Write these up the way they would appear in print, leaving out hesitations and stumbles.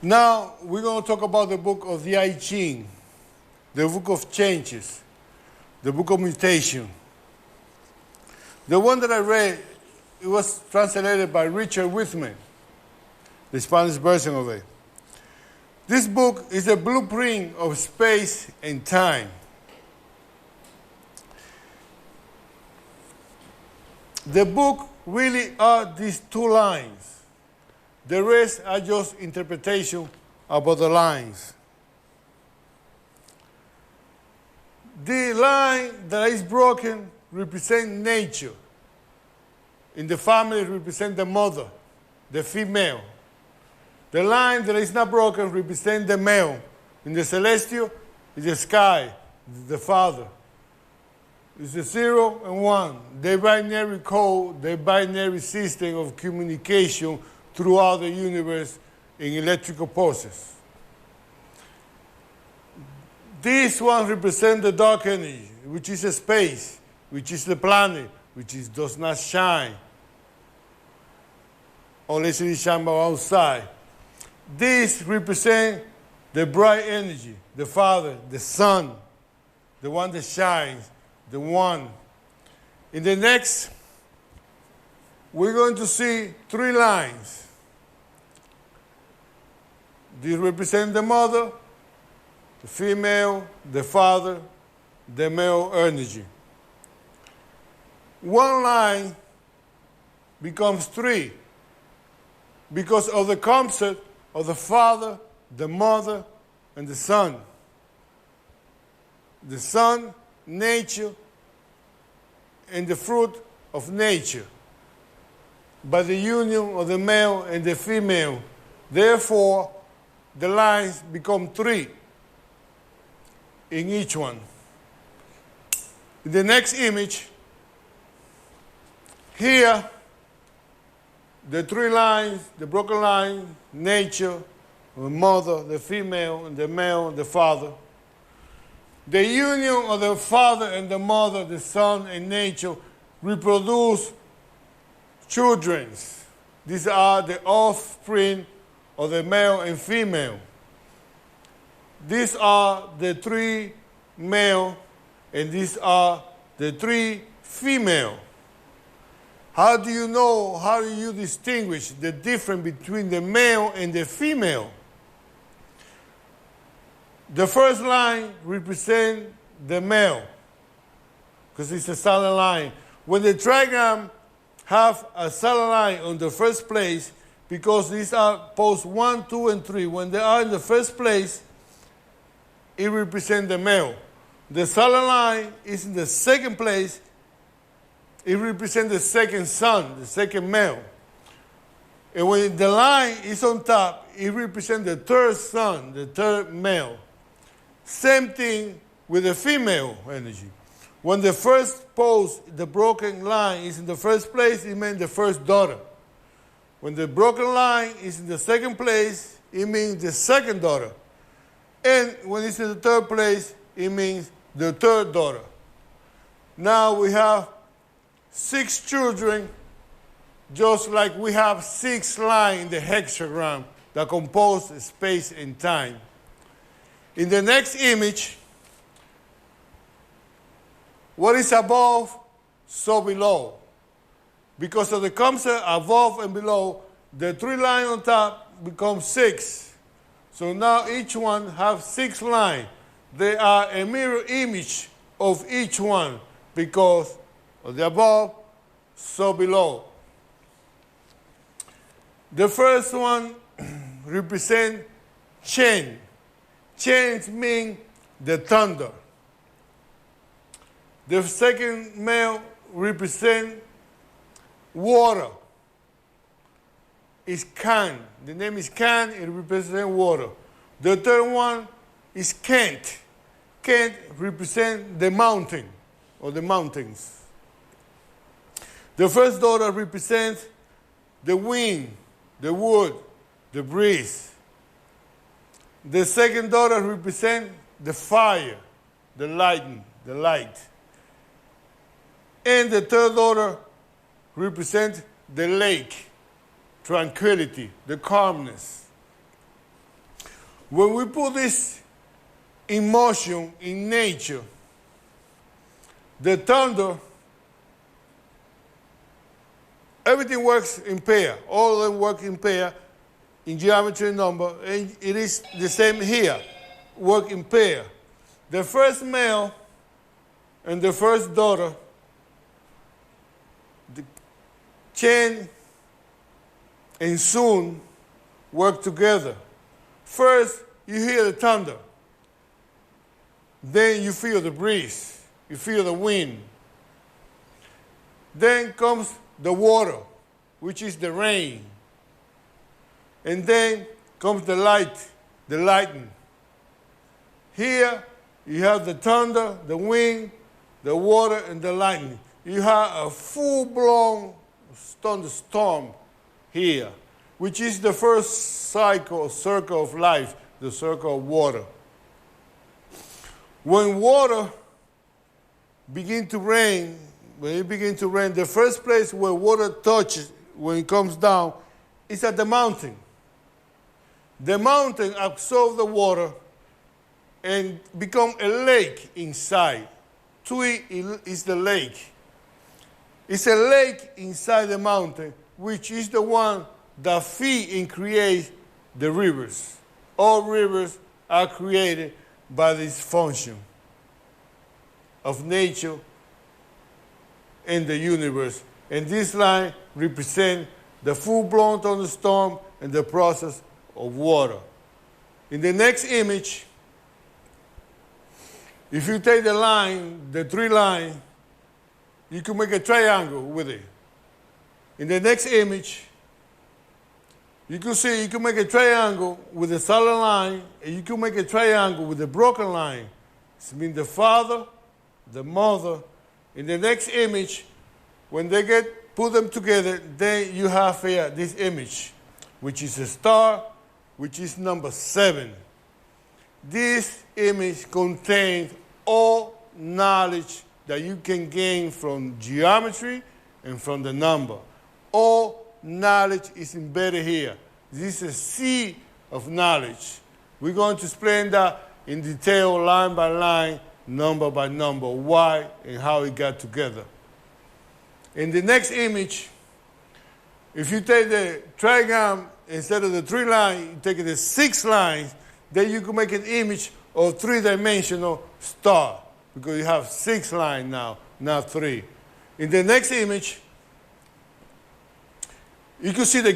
Now, we're going to talk about the book of the I Ching, the book of changes, the book of mutation. The one that I read, it was translated by Richard Whitman, the Spanish version of it. This book is a blueprint of space and time. The book really are these two lines. The rest are just interpretation about the lines. The line that is broken represents nature. In the family, it represents the mother, the female. The line that is not broken represents the male. In the celestial, it's the sky, the father. It's the 0 and 1, the binary code, the binary system of communication throughout the universe in electrical pulses. This one represents the dark energy, which is a space, which is the planet, which does not shine, unless it is shining outside. This represents the bright energy, the Father, the Son, the one that shines, the one. In the next, we're going to see 3 lines. This represents the mother, the female, the father, the male energy. 1 line becomes 3 because of the concept of the father, the mother, and the son. The son, nature, and the fruit of nature. By the union of the male and the female. Therefore, the lines become 3 in each one. In the next image, here, the 3 lines, the broken line, nature, the mother, the female, and the male, the father. The union of the father and the mother, the son and nature, reproduce children. These are the offspring of the male and female. These are the 3 male, and these are the 3 female. How do you distinguish the difference between the male and the female? The first line represents the male, because it's a solid line. When the trigram have a solid line on the first place, because these are posts 1, 2, and 3. When they are in the first place, it represents the male. The solid line is in the second place. It represents the second son, the second male. And when the line is on top, it represents the third son, the third male. Same thing with the female energy. When the first post, the broken line, is in the first place, it means the first daughter. When the broken line is in the second place, it means the second daughter. And when it's in the third place, it means the third daughter. Now we have 6 children, just like we have 6 lines in the hexagram that compose space and time. In the next image, what is above, so below. Because of the concept above and below, the 3 lines on top become 6. So now each one has 6 lines. They are a mirror image of each one because of the above, so below. The first one represents Chen. Chen means the thunder. The second male represents water. Is Kan. The name is Kan, it represents water. The third one is Kent. Kent represents the mountain or the mountains. The first daughter represents the wind, the wood, the breeze. The second daughter represents the fire, the lightning, the light. And the third daughter represents the lake, tranquility, the calmness. When we put this in motion in nature, the thunder, everything works in pair. All of them work in pair in geometry and number, and it is the same here, work in pair. The first male and the first daughter, the Chen and Sun work together. First, you hear the thunder. Then you feel the breeze. You feel the wind. Then comes the water, which is the rain. And then comes the light, the lightning. Here, you have the thunder, the wind, the water, and the lightning. You have a full-blown thunderstorm here, which is the first circle of life, the circle of water. When water begins to rain, the first place where water touches when it comes down is at the mountain. The mountain absorbs the water and become a lake inside. Tui is the lake. It's a lake inside the mountain, which is the one that feed and create the rivers. All rivers are created by this function of nature and the universe. And this line represents the full-blown thunderstorm and the process of water. In the next image, if you take the line, the three line, you can make a triangle with it. In the next image, you can see you can make a triangle with a solid line, and you can make a triangle with a broken line. It means the father, the mother. In the next image, when they put them together, then you have here this image, which is a star, which is number 7. This image contains all knowledge that you can gain from geometry and from the number. All knowledge is embedded here. This is a sea of knowledge. We're going to explain that in detail, line by line, number by number, why and how it got together. In the next image, if you take the trigram, instead of the 3 lines, you take the 6 lines, then you can make an image of 3-dimensional star, because you have 6 lines now, not 3. In the next image, you can see the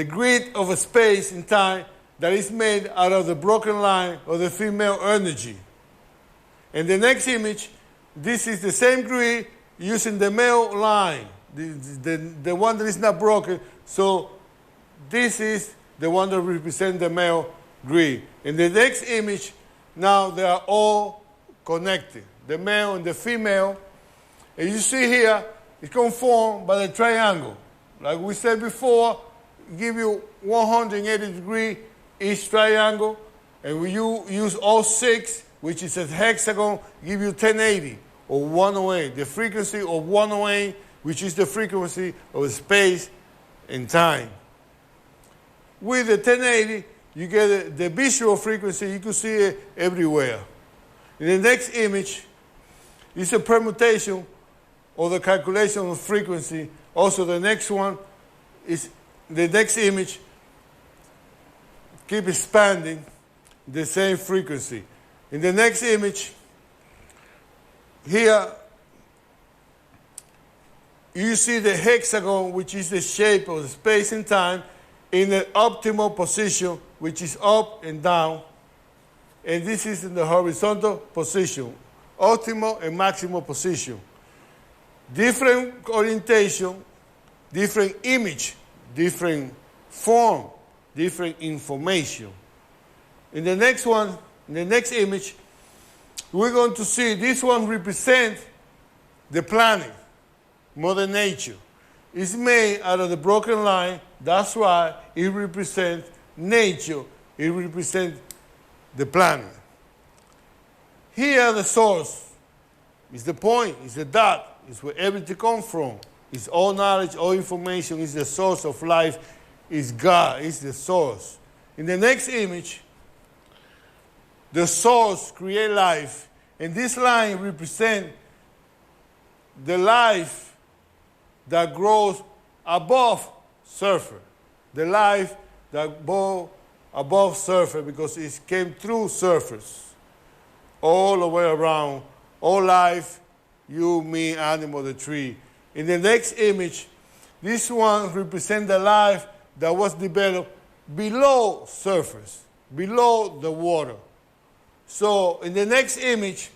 grid of a space and time that is made out of the broken line of the female energy. In the next image, this is the same grid using the male line, the one that is not broken. So this is the one that represents the male grid. In the next image, now they are all connected, the male and the female. And you see here, it's conformed by the triangle. Like we said before, give you 180 degree each triangle, and when you use all 6, which is a hexagon, give you 1080 or 108, the frequency of 108, which is the frequency of space and time. With the 1080, you get the visual frequency, you can see it everywhere. In the next image is a permutation or the calculation of frequency. Also, the next one is the next image, keep expanding the same frequency. In the next image, here, you see the hexagon, which is the shape of the space and time, in an optimal position, which is up and down. And this is in the horizontal position, optimal and maximal position. Different orientation, different image, different form, different information. In the next one, in the next image, we're going to see this one represents the planet, Mother Nature. It's made out of the broken line. That's why it represents nature. It represents the planet. Here, the source is the point, is the dot, is where everything comes from. It's all knowledge, all information, is the source of life, is God, is the source. In the next image, the source create life, and this line represents the life that grows above surface. The life that grows above surface because it came through surface. All the way around, all life, you, me, animal, the tree. In the next image, this one represents the life that was developed below surface, below the water. So in the next image,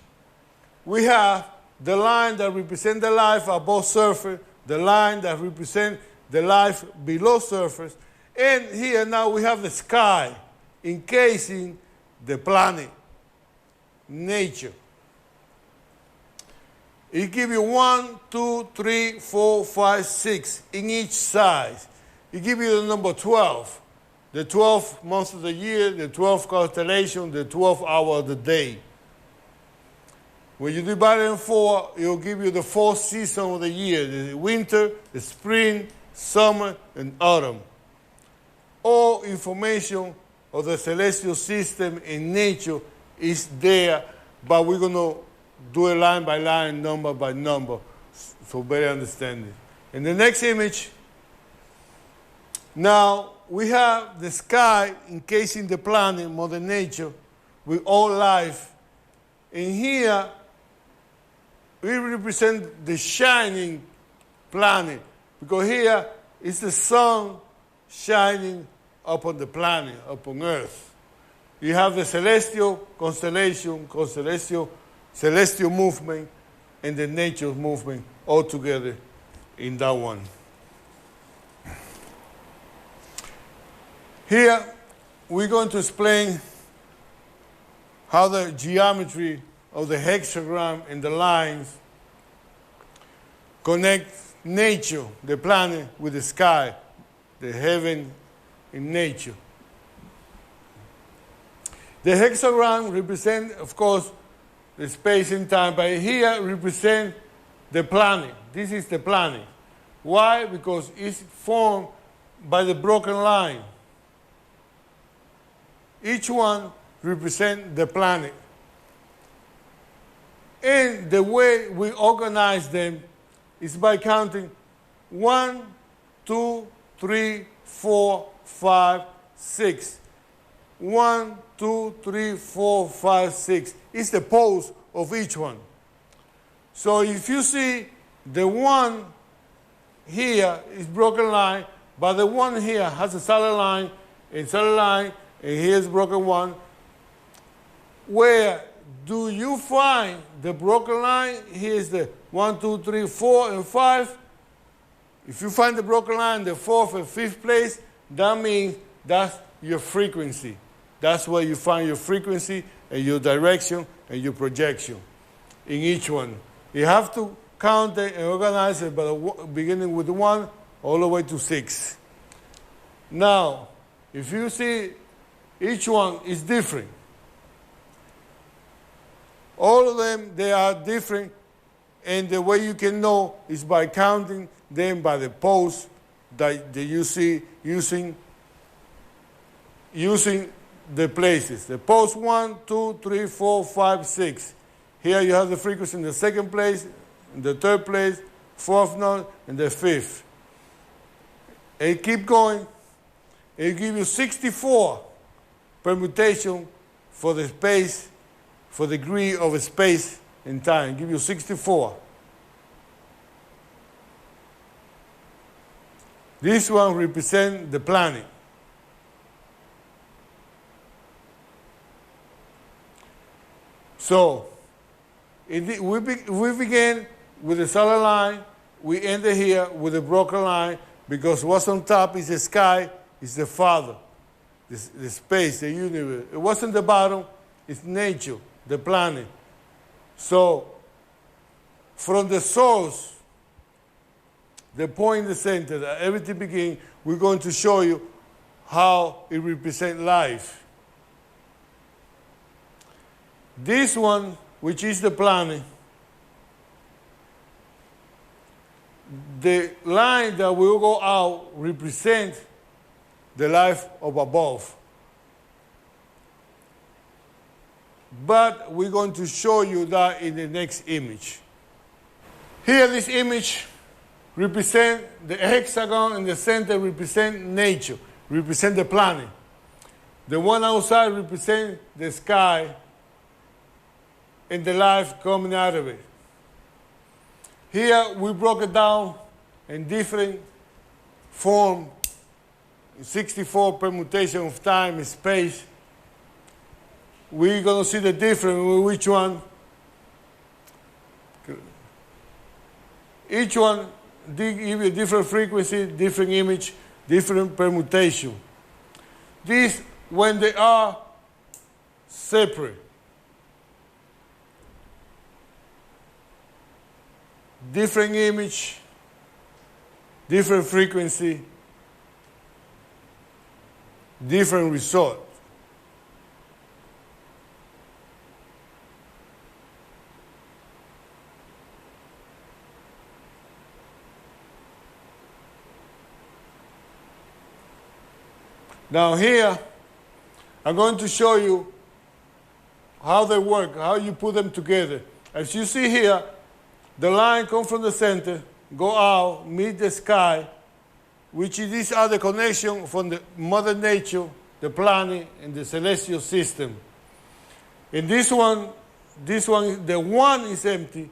we have the line that represents the life above surface, the line that represents the life below surface, and here now we have the sky encasing the planet, nature. It gives you 1, 2, 3, 4, 5, 6 in each size. It gives you the number 12, the 12 months of the year, the 12 constellations, the 12 hours of the day. When you divide it in 4, it will give you the 4 seasons of the year, the winter, the spring, summer, and autumn. All information of the celestial system in nature is there, but we're going to do it line by line, number by number, for better understanding. In the next image, now we have the sky encasing the planet, Mother Nature, with all life. And here, we represent the shining planet, because here is the sun shining upon the planet, upon Earth. You have the celestial constellation, celestial movement, and the nature movement all together in that one. Here, we're going to explain how the geometry of the hexagram and the lines connect nature, the planet, with the sky, the heaven in nature. The hexagram represents, of course, the space and time, but here represents the planet. This is the planet. Why? Because it's formed by the broken line. Each one represents the planet. And the way we organize them is by counting 1, 2, 3, 4, 5, 6. 1, 2, 3, 4, 5, 6. It's the pose of each one. So if you see the one here is broken line, but the one here has a solid line, and here's broken one. Where do you find the broken line? Here's the 1, 2, 3, 4, and 5. If you find the broken line in the 4th and 5th place, that means that's your frequency. That's where you find your frequency and your direction and your projection in each one. You have to count it and organize it, beginning with 1 all the way to 6. Now, if you see each one is different. All of them, they are different, and the way you can know is by counting them by the pose that you see using the places. The pose 1, 2, 3, 4, 5, 6. Here you have the frequency in the 2nd place, in the 3rd place, 4th note, and the 5th. And keep going. It gives you 64 permutation for the space, for the degree of space and time. It gives you 64. This one represents the planet. So, we begin with the solid line. We end here with a broken line, because what's on top is the sky, is the Father, the space, the universe. What's on the bottom is nature, the planet. So, from the source, the point in the center, that everything begins, we're going to show you how it represents life. This one, which is the planet, the line that will go out represents the life of above. but we're going to show you that in the next image. Here, this image represents the hexagon in the center, represent nature, represent the planet. The one outside represents the sky and the life coming out of it. Here, we broke it down in different form, 64 permutation of time and space. We're going to see the difference with which one. Each one give you a different frequency, different image, different permutation. These, when they are separate. Different image, different frequency, different result. Now here, I'm going to show you how they work, how you put them together. As you see here, the line comes from the center, go out, meet the sky, which these are the connection from the Mother Nature, the planet, and the celestial system. In this one, the 1 is empty,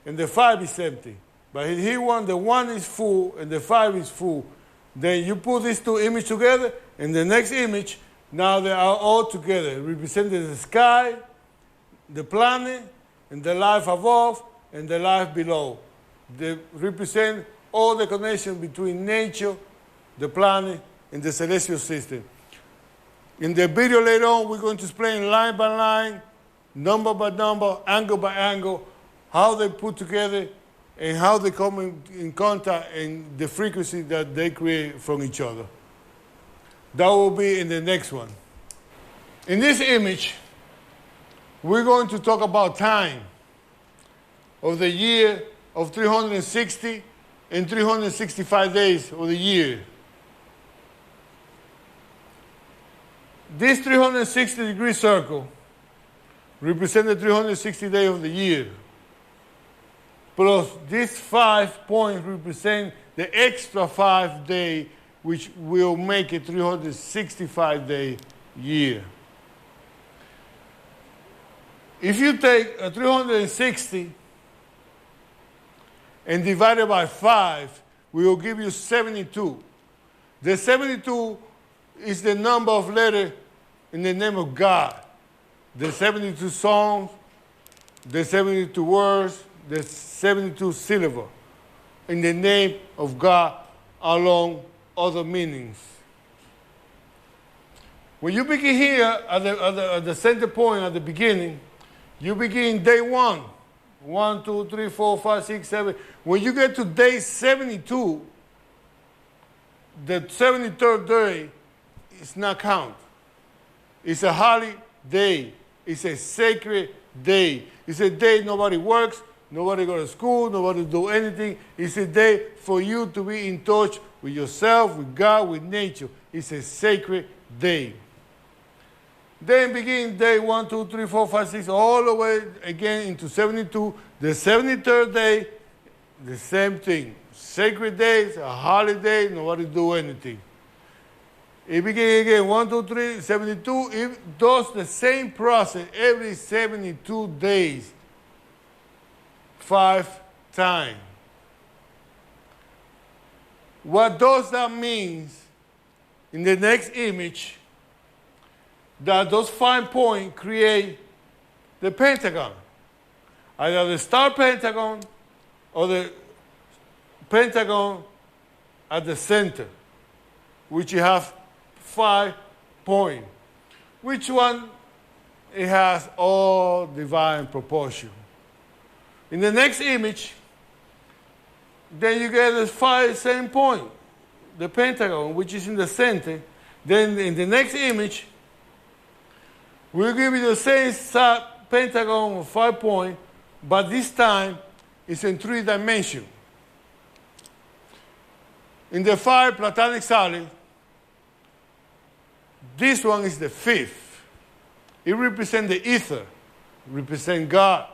and the 5 is empty. But in here one, the 1 is full, and the 5 is full. Then you put these two images together, and the next image, now they are all together, representing the sky, the planet, and the life above, and the life below. They represent all the connection between nature, the planet, and the celestial system. In the video later on, we're going to explain line by line, number by number, angle by angle, how they put together and how they come in contact and the frequency that they create from each other. That will be in the next one. In this image, we're going to talk about time of the year of 360 and 365 days of the year. This 360-degree circle represents the 360 days of the year. Plus these 5 points represent the extra 5 days, which will make a 365-day year. If you take a 360 and divide it by 5, we will give you 72. The 72 is the number of letters in the name of God. The 72 songs, the 72 words, the 72 syllables in the name of God along other meanings. When you begin here at the center point at the beginning, you begin day 1. 1, 2, 3, 4, 5, 6, 7. When you get to day 72, the 73rd day is not count. It's a holy day. It's a sacred day. It's a day nobody works, nobody go to school, nobody do anything. It's a day for you to be in touch with yourself, with God, with nature. It's a sacred day. Then begin day 1, 2, 3, 4, 5, 6, all the way again into 72. The 73rd day, the same thing. Sacred days, a holiday, nobody do anything. It begins again, 1, 2, 3, 72. It does the same process every 72 days, 5 times. What does that mean? In the next image, that those 5 points create the pentagon. Either the star pentagon or the pentagon at the center, which you have 5 points. Which one? It has all divine proportion. In the next image, then you get the 5 same point, the pentagon, which is in the center. Then in the next image, we'll give you the same pentagon of 5 points, but this time it's in 3 dimensions. In the 5 platonic solid, this one is the 5th. It represents the ether, represents God,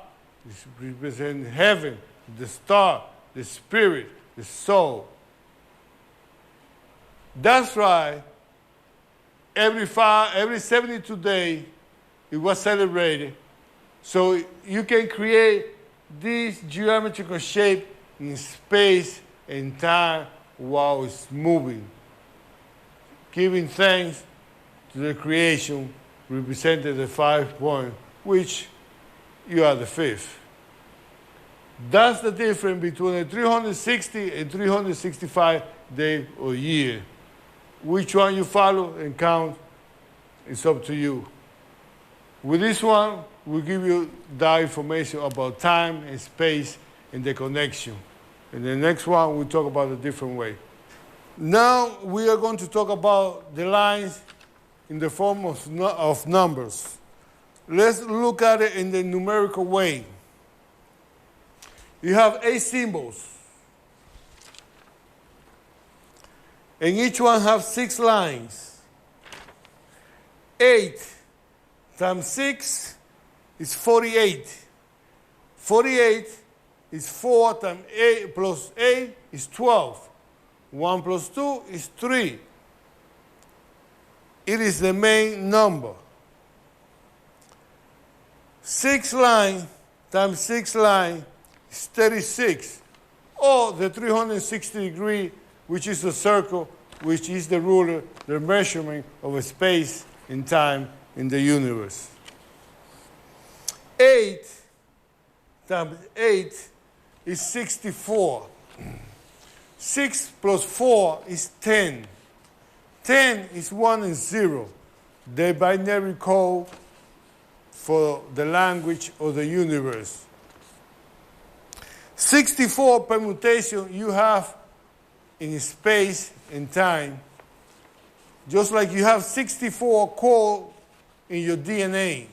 it represents heaven, the star, the spirit, the soul. That's why every 72 days it was celebrated. So you can create this geometrical shape in space and time while it's moving, giving thanks to the creation represented the 5 point, which you are the fifth. That's the difference between a 360 and 365 day or year. Which one you follow and count is up to you. With this one, we'll give you that information about time and space and the connection. In the next one, we'll talk about a different way. Now, we are going to talk about the lines in the form of numbers. Let's look at it in the numerical way. You have 8 symbols. And each one has 6 lines. 8 times 6 is 48. 48 is 4 times 8 plus 8 is 12. 1 plus 2 is 3. It is the main number. 6 lines times 6 lines is 36. Or the 360 degree, which is the circle, which is the ruler, the measurement of a space and time in the universe. 8 times 8 is 64. 6 plus 4 is 10. 10 is 1 and 0, the binary code for the language of the universe. 64 permutation you have in space and time, just like you have 64 codes in your DNA.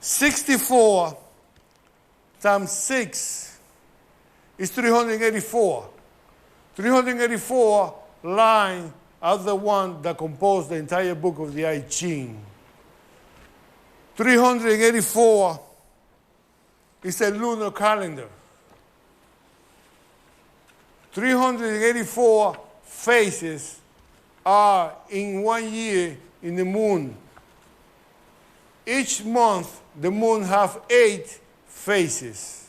64 times 6 is 384. 384 lines are the one that compose the entire book of the I Ching. 384 is a lunar calendar. 384 phases are in 1 year in the moon. Each month, the moon has 8 phases.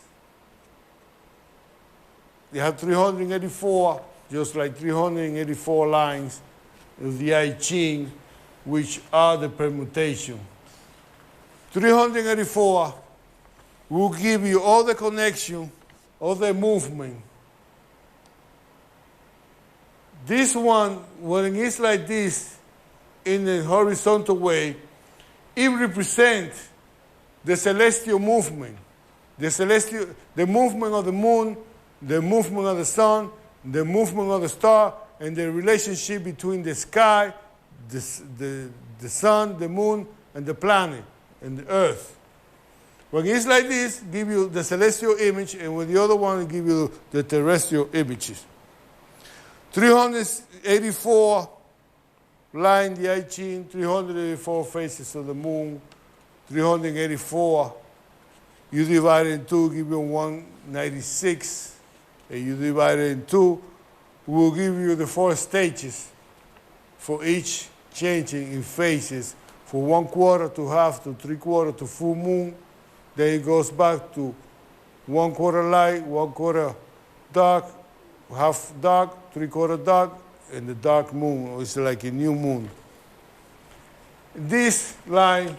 They have 384, just like 384 lines of the I Ching, which are the permutation. 384 will give you all the connection, all the movement. This one, when it's like this, in a horizontal way, it represents the celestial movement, the movement of the moon, the movement of the sun, the movement of the star, and the relationship between the sky, the sun, the moon, and the planet, and the earth. When it's like this, give you the celestial image, and with the other one, it give you the terrestrial images. 384 line the I Ching, 384 faces of the moon, 384. You divide it in 2, give you 196. And you divide it in 2, will give you the 4 stages for each changing in phases, for 1/4 to half to 3/4 to full moon. Then it goes back to 1/4 light, 1/4 dark, half dark, 3/4 dark, and the dark moon is like a new moon. This line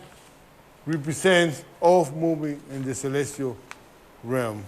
represents all moving in the celestial realm.